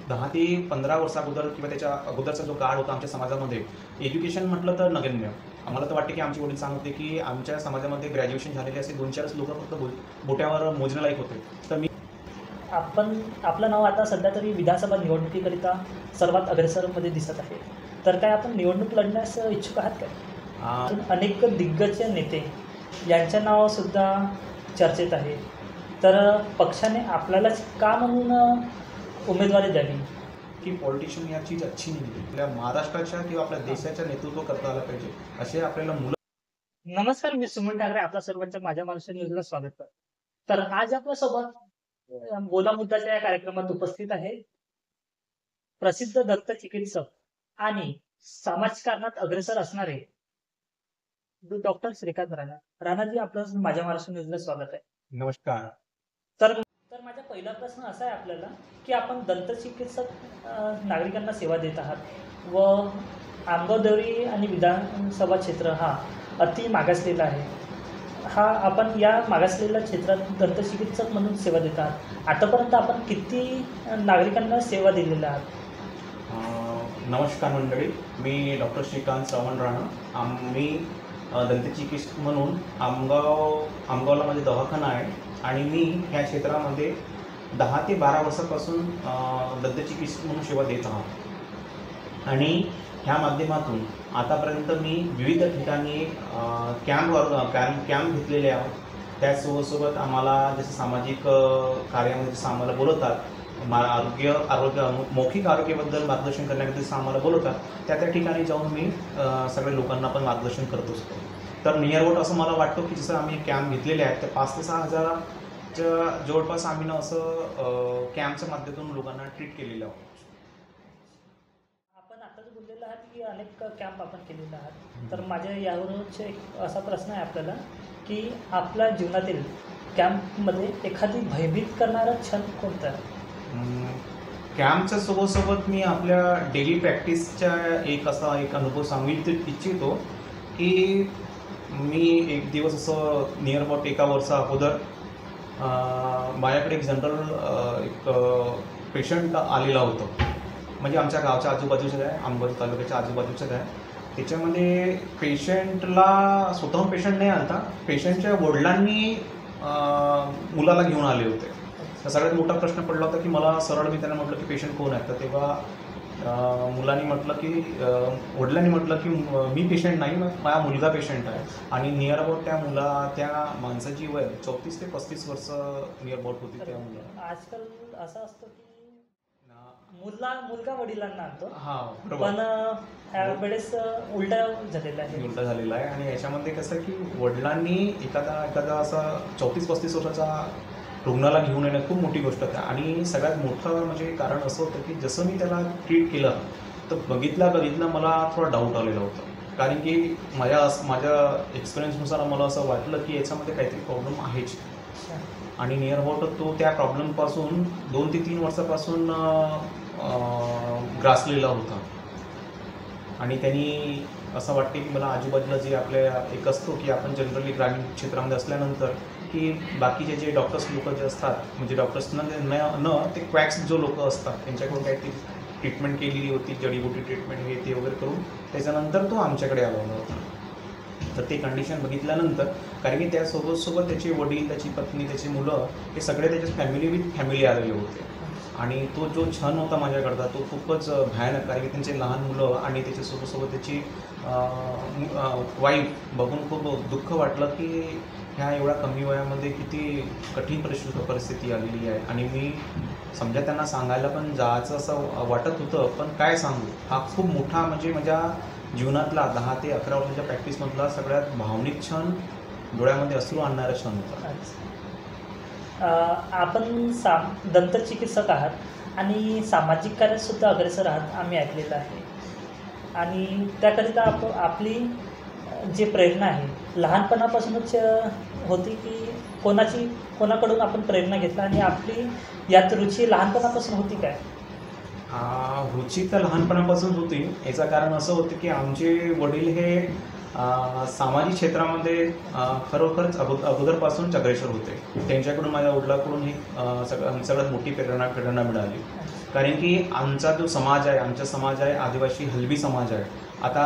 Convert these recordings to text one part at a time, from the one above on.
10 ते 15 वर्षा अगोदर किंवा त्याच्या अगोदरचा जो काळ होता आमच्या समाजामध्ये, एज्युकेशन म्हटलं तर नगण्य. आम्हाला तर वाटते की आमचे वडील सांगत होते की आमच्या समाजामध्ये ग्रॅज्युएशन झालेले असे 2-4च लोकं फक्त बोट्यावर मोजण्यालायक होते. तर मी आपलं नाव आता सध्या तरी विधानसभा निवडणुकीकरिता सर्वात अग्रेसरमध्ये दिसत आहे. तर काय आपण निवडणूक लढण्यास इच्छुक आहात काय? अजून अनेक दिग्गज नेते यांचं नावसुद्धा चर्चेत आहे. तर पक्षाने आपल्यालाच का म्हणून उमेदवारी द्यावी? की पॉलिटिशियन या चीज अच्छी नाही आहे. आपल्या महाराष्ट्राच्या किंवा आपल्या देशाचं नेतृत्व करता आलं पाहिजे. असे आपल्याला मुलं. नमस्कार, मी सुमन ठाकरे आपल्या सर्वांच्या माझ्या महाराष्ट्र न्यूजला स्वागत करतो. तर आज आपल्यासोबत बोला मुद्दाच्या या कार्यक्रमात उपस्थित आहे प्रसिद्ध दंत चिकित्सक आणि समाजकारणात अग्रेसर असणारे डॉक्टर श्रीकांत राणा. राणाजी, आपलं माझ्या महाराष्ट्र न्यूजला स्वागत आहे. नमस्कार. तर माझा पहिला प्रश्न असा आहे आपल्याला की आपण दंत चिकित्सक नागरिकांना सेवा देत आहात व आंबेदोरी आणि विधानसभा क्षेत्र हा अति मागासलेला आहे. आपण या मागासलेल्या क्षेत्रात दंतचिकित्सक म्हणून सेवा देत आहात. आतापर्यंत आपण किती नागरिकांना सेवा दिलेल्या आहात? नमस्कार मंडळी, मी डॉक्टर श्रीकांत श्रवण राणा. मी दंतचिकित्सक म्हणून आमगावला माझे दवाखाना आहे आणि मी ह्या क्षेत्रामध्ये 10 ते 12 वर्षापासून दंतचिकित्सक म्हणून सेवा देत आहात. आणि ह्या माध्यमातून आतापर्यंत मी विविध ठिकाणी कॅम्प घेतलेले आहोत. त्यासोबत आम्हाला जसं सामाजिक कार्यामध्ये जसं आम्हाला बोलवतात, आरोग्य मौखिक आरोग्याबद्दल मार्गदर्शन करण्यासाठी जसं आम्हाला बोलवतात, त्या ठिकाणी जाऊन मी सगळ्या लोकांना पण मार्गदर्शन करत असतो. तर नियर अबाउट असं मला वाटतं की जसं आम्ही कॅम्प घेतलेले आहेत तर 5 ते 6 हजाराच्या जवळपास आम्ही असं कॅम्पच्या माध्यमातून लोकांना ट्रीट केलेलं आहोत. आपण आताच बोललेलं आहात की अनेक कॅम्प आपण केलेले आहात. तर माझ्या यावरच एक असा प्रश्न आहे आपल्याला की आपल्या जीवनातील कॅम्पमध्ये एखादी भयभीत करणारा क्षण कोणता? कॅम्पच्या सोबत मी आपल्या डेली प्रॅक्टिसच्या एक अनुभव सांगू इच्छितो की मी एक दिवस असं नियर अबाउट 1 वर्षा अगोदर माझ्याकडे एक जनरल एक पेशंट आलेला होतं. म्हणजे आमच्या गावच्या आजूबाजूचं आहे, आंबोली तालुक्याच्या आजूबाजूचं आहे. त्याच्यामध्ये पेशंटला स्वतःहून पेशंट नाही आलता, पेशंटच्या वडिलांनी मुलाला घेऊन आले होते. तर सगळ्यात मोठा प्रश्न पडला होता की मला सरळ मी त्यांना म्हटलं की पेशंट कोण आहे. तर तेव्हा मुलांनी म्हटलं की वडिलांनी म्हटलं की मी पेशंट नाही, माझा मुलगा पेशंट आहे. आणि नियर अबाउट त्या माणसाची वय 34 ते 35 वर्ष नियर अबाउट होती त्या मुलाला. आजकाल असं असतं की मुलगा वडिलांना आणतो. हां, पण यावेळेस उलटा झालेला आहे. आणि याच्यामध्ये कसं की वडिलांनी एखादा असा 34-35 वर्षाचा रुग्णाला घेऊन येणं खूप मोठी गोष्ट आहे. आणि सगळ्यात मोठं म्हणजे कारण असं होतं की जसं मी त्याला ट्रीट केलं तर बघितलं मला थोडा डाऊट आलेला होता. कारण की माझ्या एक्सपिरियन्सनुसार मला असं वाटलं की याच्यामध्ये काहीतरी प्रॉब्लेम आहेच. आणि नियर अबाउट तो त्या प्रॉब्लेमपासून 2 ते 3 वर्षापासून ग्रासलेला होता. आणि त्यांनी असं वाटते की मला आजूबाजूला जे आपल्या एक असतो की आपण जनरली ग्रामीण क्षेत्रामध्ये असल्यानंतर की बाकीचे जे डॉक्टर्स लोक जे असतात, म्हणजे डॉक्टर्स न ते क्वॅक्स जो लोक असतात त्यांच्याकडून काहीतरी ट्रीटमेंट केलेली होती, जडीबुटी ट्रीटमेंट हे ते वगैरे करून त्याच्यानंतर तो आमच्याकडे आलेला होता. तर ते कंडिशन बघितल्यानंतर, कारण की त्यासोबत त्याचे वडील, त्याची पत्नी, त्याची मुलं हे सगळे त्याच्या फॅमिली आलेले होते. आणि तो जो क्षण होता माझ्याकडचा तो खूपच भयानक, कारण की त्यांचे लहान मुलं आणि त्याच्यासोबत त्याची वाईफ बघून खूप दुःख वाटलं की ह्या एवढ्या कमी वयामध्ये किती कठीण परिस्थिती आलेली आहे. आणि मी समजा त्यांना सांगायला पण जायचं असं वाटत होतं, पण काय सांगू, हा खूप मोठा म्हणजे माझ्या जीवनातला 10 ते 11 वर्षाच्या प्रॅक्टिसमधला सगळ्यात भावनिक क्षण, डोळ्यामध्ये अश्रू आणणारा क्षण होता. आपण दंतचिकित्सक आहात आणि सामाजिक कार्यातसुद्धा अग्रेसर आहात, आम्ही ऐकलेलं आहे. आणि त्याकरिता आपली जी प्रेरणा आहे लहानपणापासूनच होती की कोणाकडून आपण प्रेरणा घेतला आणि आपली यात रुची लहानपणापासून होती काय? रुची तर लहानपणापासून होती. याचं कारण असं होतं की आमचे वडील हे सामाजिक क्षेत्रामध्ये खरोखरच अगोदरपासून अग्रेसर होते. त्यांच्याकडून माझ्या वडिलांकडून ही सगळ्यात मोठी प्रेरणा मिळाली. कारण की आमचा जो समाज आहे आदिवासी हलबी समाज आहे. आता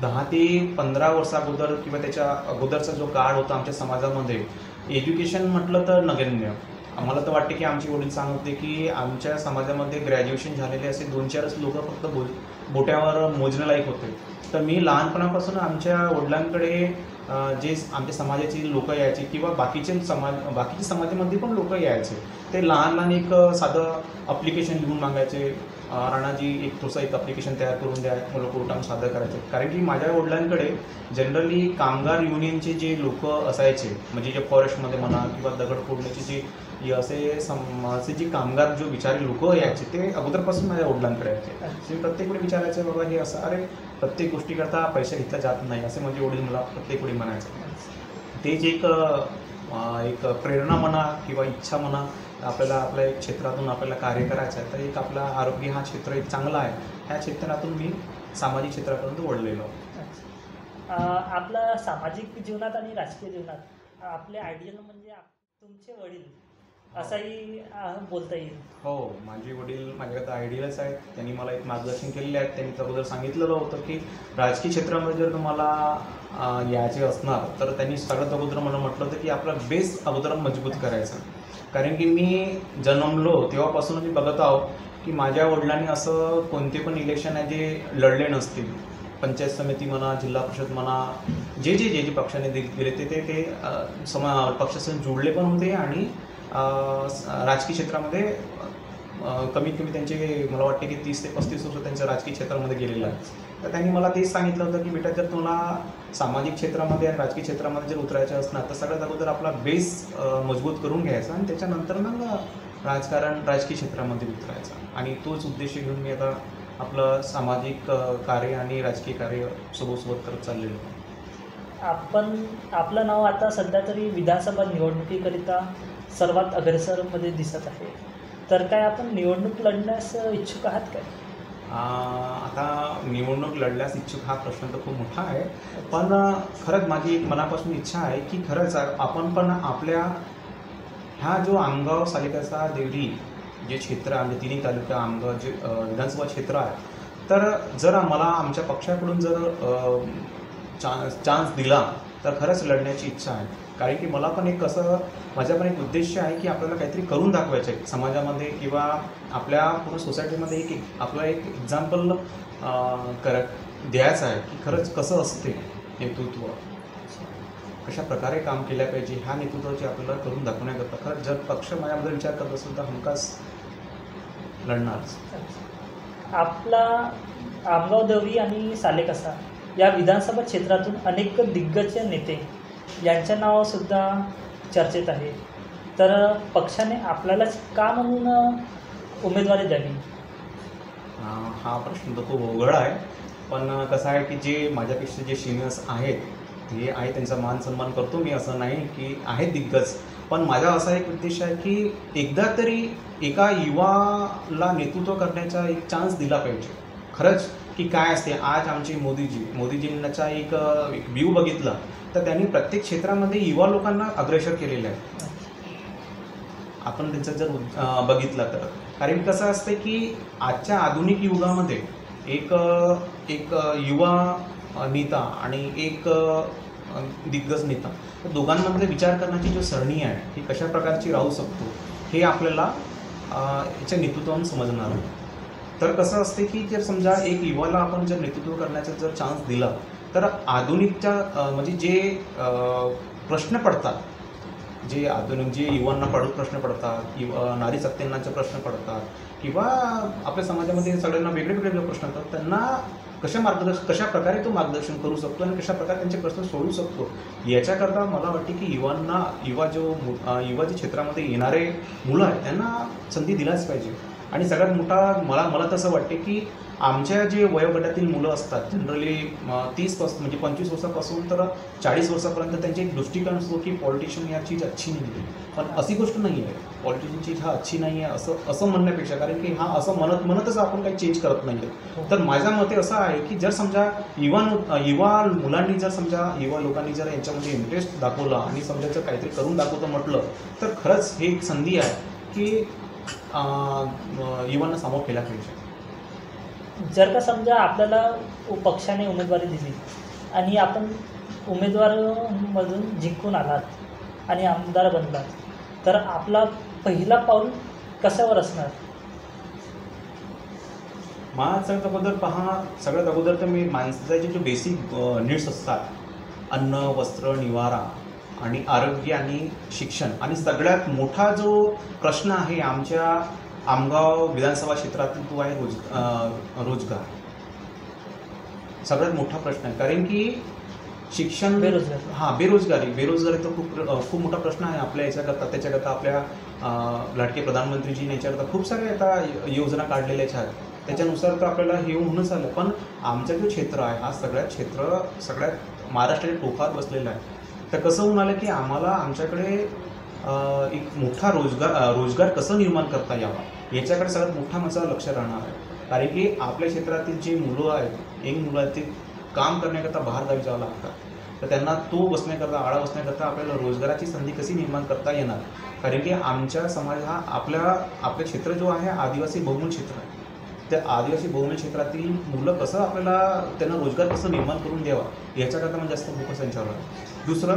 10 ते 15 वर्षा अगोदर किंवा त्याच्या अगोदरचा जो काळ होता आमच्या समाजामध्ये, एज्युकेशन म्हटलं तर नगण्य. आम्हाला तर वाटते की आमचे वडील सांगत होते की आमच्या समाजामध्ये ग्रॅज्युएशन झालेले असे 2-4च लोक फक्त बोट्यावर मोजण्यालायक होते. तर मी लहानपणापासून आमच्या वडिलांकडे जे आमच्या समाजाची लोक यायचे किंवा बाकीच्या समाजामध्ये पण लोक यायचे, ते लहान लहान एक साधं अप्लिकेशन लिहून मागायचे, राणाजी एक थोडंसं एक अप्लिकेशन तयार करून द्या, मला कोर्टात सादर करायचे. कारण की माझ्या वडिलांकडे जनरली कामगार युनियनचे जे लोक असायचे, म्हणजे जे फॉरेस्टमध्ये म्हणा किंवा दगड फोडण्याचे जे असे जे कामगार जो बिचारे लोक यायचे, ते अगोदरपासून माझ्या वडिलांकडे यायचे. ते प्रत्येक वेळी विचारायचे, बाबा हे असं, अरे प्रत्येक गोष्टीकरता पैसा घेतला जात नाही, असे माझे वडील मला प्रत्येक वेळी म्हणायचे. तेच एक प्रेरणा म्हणा किंवा इच्छा म्हणा, आपल्या एक क्षेत्रातून आपल्याला कार्य करायचं आहे, तर एक आपला आरोग्य हा क्षेत्र एक चांगला आहे, ह्या क्षेत्रातून मी सामाजिक क्षेत्रापर्यंत वळलेलो. आपल्या सामाजिक जीवनात आणि राजकीय जीवनात आपले आयडियल म्हणजे तुमचे वडील असंही बोलता येईल. हो, माझे वडील माझ्याकडे आयडियलच आहेत. त्यांनी मला एक मार्गदर्शन केलेले आहेत. त्यांनी अगोदर सांगितलेलं होतं की राजकीय क्षेत्रामध्ये जर तुम्हाला यायचे असणार, तर त्यांनी सगळ्यात अगोदर मला म्हटलं होतं की आपला बेस अगोदर मजबूत करायचा. कारण की मी जन्मलो तेव्हापासून मी बघत आहो की माझ्या वडिलांनी असं कोणते पण इलेक्शन आहे जे लढले नसतील. पंचायत समिती म्हणा, जिल्हा परिषद म्हणा, जे पक्षाने दिले ते पक्षाशी जोडले पण होते आणि राजकीय क्षेत्रामध्ये कमीत कमी त्यांचे मला वाटते की 30 ते 35 वर्ष त्यांच्या राजकीय क्षेत्रामध्ये गेलेलं आहे. तर त्यांनी मला तेच सांगितलं होतं की बेटा, जर तुला सामाजिक क्षेत्रामध्ये आणि राजकीय क्षेत्रामध्ये जर उतरायचं असणार, तर सगळ्यात अगोदर आपला बेस मजबूत करून घ्यायचा आणि त्याच्यानंतर मग राजकीय क्षेत्रामध्ये उतरायचा. आणि तोच उद्देश घेऊन मी आता आपलं सामाजिक कार्य आणि राजकीय कार्य सोबत करत चाललेलो. आपलं नाव आता सध्या तरी विधानसभा निवडणुकीकरिता सर्वात अग्रेसरमध्ये दिसत आहे, तर काय आपण निवडणूक लढण्यास इच्छुक आहात काय? आता निवडणूक लढल्यास इच्छुक हा प्रश्न तर खूप मोठा आहे, पण खरंच माझी एक मनापासून इच्छा आहे की खरंच आपण पण आपल्या ह्या जो आमगाव सालेकसा देवरी जे क्षेत्र आहे, तिन्ही तालुका आमगाव जे विधानसभा क्षेत्र आहे, तर जर मला आमच्या पक्षाकडून जर चान्स दिला तर खरंच लढण्याची इच्छा आहे. कारण की मला पण एक माझा पण एक उद्देश आहे की आपल्याला काहीतरी करून दाखवायचं आहे समाजामध्ये किंवा आपल्या पूर्ण सोसायटीमध्ये. आपलं एक एक्झाम्पल द्यायचं आहे की खरंच कसं असते नेतृत्व, कशा प्रकारे काम केल्या पाहिजे, ह्या नेतृत्वाची आपल्याला करून दाखवण्याकरता खरंच जर पक्ष माझ्याबद्दल विचार करत असेल तर हमखास लढणारच. आपला आमगाव देवरी आणि सालेकसा या विधानसभा क्षेत्रातून अनेक दिग्गज नेते यांचं नावसुद्धा चर्चेत आहे, तर पक्षाने आपल्यालाच का म्हणून उमेदवारी द्यावी? हा प्रश्न तर खूप अवघड आहे, पण कसं आहे की जे माझ्यापेक्षा जे सिनियर्स आहेत ते आहे, त्यांचा मान सन्मान करतो मी, असं नाही की आहेत दिग्गज. पण माझा असा एक उद्देश आहे की एकदा तरी एका युवाला नेतृत्व करण्याचा एक चान्स दिला पाहिजे. खरंच की काय असते, आज आमचे मोदीजींचा एक व्ह्यू बघितला तर त्यांनी प्रत्येक क्षेत्रामध्ये युवा लोकांना अग्रेसर केलेलं आहे. आपण त्यांचं जर बघितलं तर, कारण कसं असतं की आजच्या आधुनिक युगामध्ये एक युवा नेता आणि एक दिग्गज नेता, तर दोघांमधले विचार करण्याची जो सरणी आहे ही कशा प्रकारची राहू शकतो हे आपल्याला याच्या नेतृत्वातून समजणार आहे. तर कसं असते की जर समजा एक युवाला आपण जर नेतृत्व करण्याचा जर चान्स दिला तर आधुनिकच्या म्हणजे जे प्रश्न पडतात, जे आधुनिक जे युवांना प्रश्न पडतात किंवा नारी सत्तेनाचे प्रश्न पडतात किंवा आपल्या समाजामध्ये सगळ्यांना वेगळे प्रश्न येतात, त्यांना कशा प्रकारे तो मार्गदर्शन करू शकतो आणि कशा प्रकारे त्यांचे प्रश्न सोडवू शकतो, याच्याकरता मला वाटते की युवा जे क्षेत्रामध्ये येणारे मुलं आहेत त्यांना संधी दिलाच पाहिजे. आणि सगळ्यात मोठा मला तसं वाटते की आमच्या जे वयोगटातील मुलं असतात जनरली 30 म्हणजे 25 वर्षापासून तर 40 वर्षापर्यंत त्यांचे एक दृष्टिकोन असतो की पॉलिटिशियन या चीज अच्छी नाही आहे. पण अशी गोष्ट नाही आहे, पॉलिटिशियन चीज हा अच्छी नाही आहे असं म्हणण्यापेक्षा, कारण की हा असं म्हणतच आपण काही चेंज करत नाही आहे. तर माझ्या मते असं आहे की जर समजा युवा मुलांनी जर समजा युवा लोकांनी जर यांच्यामध्ये इंटरेस्ट दाखवला आणि समजा जर काहीतरी करून दाखवतं म्हटलं तर खरंच हे एक संधी आहे की युवांना समोर केला पाहिजे. जर का समजा आपल्याला पक्षाने उमेदवारी दिली आणि आपण उमेदवारमधून जिंकून आलात आणि आमदार बनलात, तर आपला पहिला पाऊल कशावर असणार? सगळ्यात अगोदर तर मी माणसाचे जे बेसिक नीड्स असतात, अन्न, वस्त्र, निवारा आणि आरोग्य आणि शिक्षण, आणि सगळ्यात मोठा जो प्रश्न आहे आमच्या आमगाव विधानसभा क्षेत्रातील तो आहे रोजगार. सगळ्यात मोठा प्रश्न आहे, कारण की शिक्षण, बेरोजगारी तर खूप मोठा प्रश्न आहे आपल्या याच्याकरता. त्याच्याकरता आपल्या लाडके प्रधानमंत्रीजीने याच्याकरता खूप सारे आता योजना काढलेल्या आहेत. त्याच्यानुसार तर आपल्याला हे होऊनच आलं. पण आमचं जो क्षेत्र आहे हा सगळ्यात महाराष्ट्राच्या टोकात बसलेला आहे. तर कसं होऊन आलं की आम्हाला आमच्याकडे एक मोठा रोजगार कसं निर्माण करता यावा याच्याकडे सगळ्यात मोठा माझं लक्ष राहणार आहे. कारण की आपल्या क्षेत्रातील जे मुलं आहेत, यंग मुलं आहेत, ते काम करण्याकरता बाहेरगावी जावं लागतात. तर त्यांना आळा बसण्याकरता आपल्याला रोजगाराची संधी कशी निर्माण करता येणार. कारण की आमच्या समाज हा आपलं क्षेत्र जो आहे आदिवासी बहुमूल क्षेत्र आहे. त्या आदिवासी बहुमूल क्षेत्रातील मुलं कसं त्यांना रोजगार कसं निर्माण करून द्यावा याच्याकरता म्हणजे जास्त फोकस त्यांच्यावर आहे. दुसरं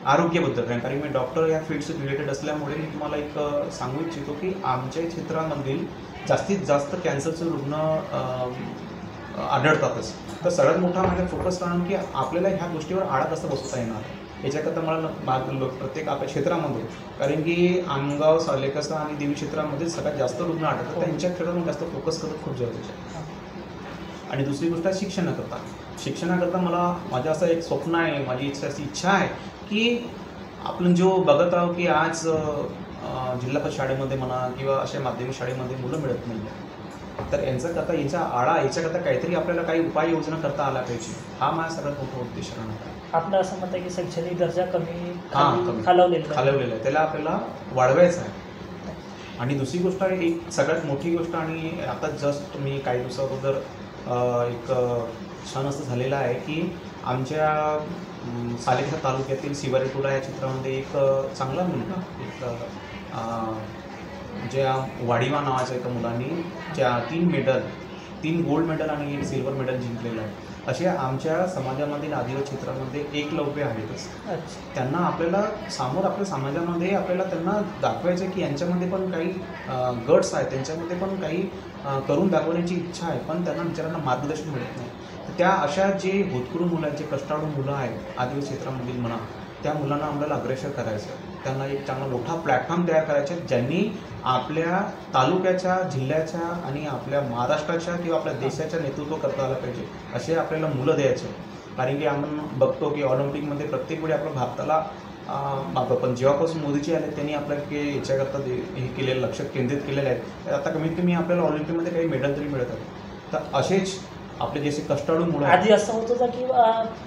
आरोग्याबद्दल, कारण मी डॉक्टर या फील्डशी रिलेटेड असल्यामुळे मी तुम्हाला एक सांगू इच्छितो की आमच्या क्षेत्रामधील जास्तीत जास्त कॅन्सरचे रुग्ण आढळतातच. तर सगळ्यात मोठा माझा फोकस राहणार की आपल्याला ह्या गोष्टीवर आळा कसं बसवता येणार याच्याकरता मला प्रत्येक आपल्या क्षेत्रामध्ये, कारण की आमगाव, सालेकसा आणि देवी क्षेत्रामध्ये सगळ्यात जास्त रुग्ण आढळतात. त्यांच्या क्षेत्रातून जास्त फोकस करणं खूप गरजेचं आहे. आणि दुसरी गोष्ट आहे शिक्षणाकरता माझं असं एक स्वप्न आहे, माझी अशी इच्छा आहे की आपण जो बघत आहोत की आज जिल्हा परिषद शाळेमध्ये म्हणा किंवा अशा माध्यमिक शाळेमध्ये मुलं मिळत नाही, तर याच्याकरता काहीतरी आपल्याला काही उपाययोजना करता आला पाहिजे. हा माझा सगळ्यात मोठा उद्देश राहणार आहे. आपलं असं मत आहे की शैक्षणिक दर्जा खालावलेला आहे, त्याला आपल्याला वाढवायचं आहे. आणि दुसरी गोष्ट आहे, एक सगळ्यात मोठी गोष्ट, आणि आता जस्ट मी काही दिवसाअगोदर एक क्षण असं झालेला आहे की आमच्या सालेकसा तालुक्यातील शिवारीपुरा या क्षेत्रामध्ये एक चांगला मुलगा, ज्या वाडिवा नावाच्या एका मुलांनी 3 गोल्ड मेडल आणि 1 सिल्वर मेडल जिंकलेलं आहे. असे आमच्या समाजामधील आदिवासी क्षेत्रामध्ये एकलव्य आहेतच. त्यांना आपल्या समाजामध्ये आपल्याला त्यांना दाखवायचं की यांच्यामध्ये पण काही गट्स आहेत, त्यांच्यामध्ये पण काही करून दाखवण्याची इच्छा आहे, पण त्यांना बिचारांना मार्गदर्शन मिळत नाही. तर त्या अशा जे होतकरू मुलं आहेत, जे कष्टाळू मुलं आहेत आदिवासी क्षेत्रामधील म्हणा, त्या मुलांना आपल्याला अग्रेसर करायचं. त्यांना एक चांगला मोठा प्लॅटफॉर्म तयार करायचा ज्यांनी आपल्या तालुक्याच्या, जिल्ह्याच्या आणि आपल्या महाराष्ट्राच्या किंवा आपल्या देशाच्या नेतृत्व करता आलं पाहिजे असे आपल्याला मुलं द्यायचे. कारण की आपण बघतो की ऑलिम्पिकमध्ये प्रत्येक वेळी आपल्या भारताला मागं, पण जेव्हापासून मोदीजी आले त्यांनी आपल्या याच्याकरता हे केलेलं, लक्ष केंद्रित केलेलं आहे. आता कमीत कमी आपल्याला ऑलिम्पिकमध्ये काही मेडल तरी मिळत आहेत. तर असेच आपले जसे कष्टाळू मुलं, आधी असं होत होतं की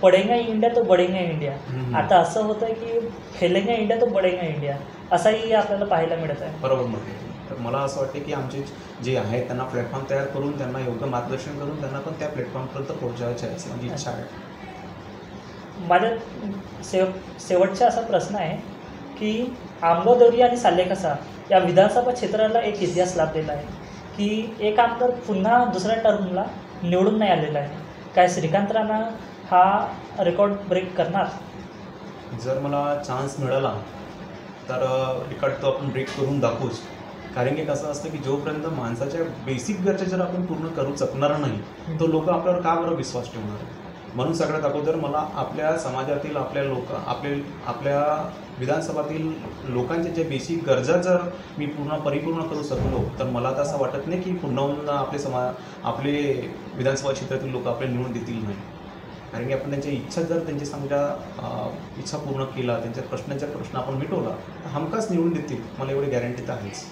पडेंगा इंडिया तो बडेंगा इंडिया, आता असं होतं की फेलेंगा इंडिया तो बडेंगा इंडिया, असाही आपल्याला पाहायला मिळत आहे. बरोबर म्हटलं. तर मला असं वाटतं की आमचे जे आहेत त्यांना प्लॅटफॉर्म तयार करून, त्यांना योग्य मार्गदर्शन करून त्यांना पण त्या प्लॅटफॉर्मपर्यंत पोहोचायचं आहे, माझी इच्छा आहे. माझ्या शेवटचा असा प्रश्न आहे की आमगाव देवरी आणि सालेकसा या विधानसभा क्षेत्राला एक इतिहास लाभलेला आहे की एक आमदार पुन्हा दुसऱ्या टर्मला निवडून नाही आलेला आहे. काय श्रीकांत राणा हा रेकॉर्ड ब्रेक करणार? जर मला चान्स मिळाला तर रेकॉर्ड तो आपण ब्रेक करून दाखवूच. कारण की कसं असतं की जोपर्यंत माणसाच्या बेसिक गरजा जर आपण पूर्ण करू शकणार नाही तो लोक आपल्यावर का बरं विश्वास ठेवणार. म्हणून सगळ्यात अगोदर मला आपल्या समाजातील आपल्या विधानसभातील लोकांच्या ज्या बेसिक गरजा जर मी परिपूर्ण करू शकलो तर मला तर असं वाटत नाही की पुन्हा आपले विधानसभा क्षेत्रातील लोक आपल्याला निवडून देतील नाही. कारण की आपण त्यांच्या इच्छा जर त्यांची इच्छा पूर्ण केला, त्यांच्या प्रश्न आपण मिटवला तर हमखास निवडून देतील, मला एवढी गॅरंटी तर आहेच.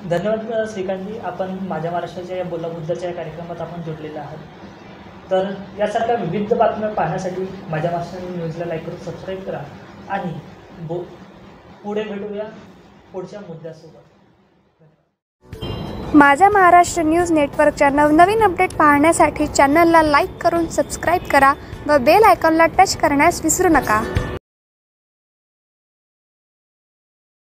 धन्यवाद श्रीकांतजी, आपण माझ्या महाराष्ट्राच्या या बोला बुद्धाच्या कार्यक्रमात आपण जोडलेले आहात. तर यासारख्या विविध बातम्या पाहण्यासाठी माझ्या महाराष्ट्र न्यूजला लाईक करून सबस्क्राईब करा आणि पुढे भेटूया पुढच्या मुद्द्यासोबत. माझा महाराष्ट्र न्यूज नेटवर्कच्या नवनवीन अपडेट पाहण्यासाठी चॅनलला लाईक करून सबस्क्राईब करा व बेल आयकॉनला टच करण्यास विसरू नका.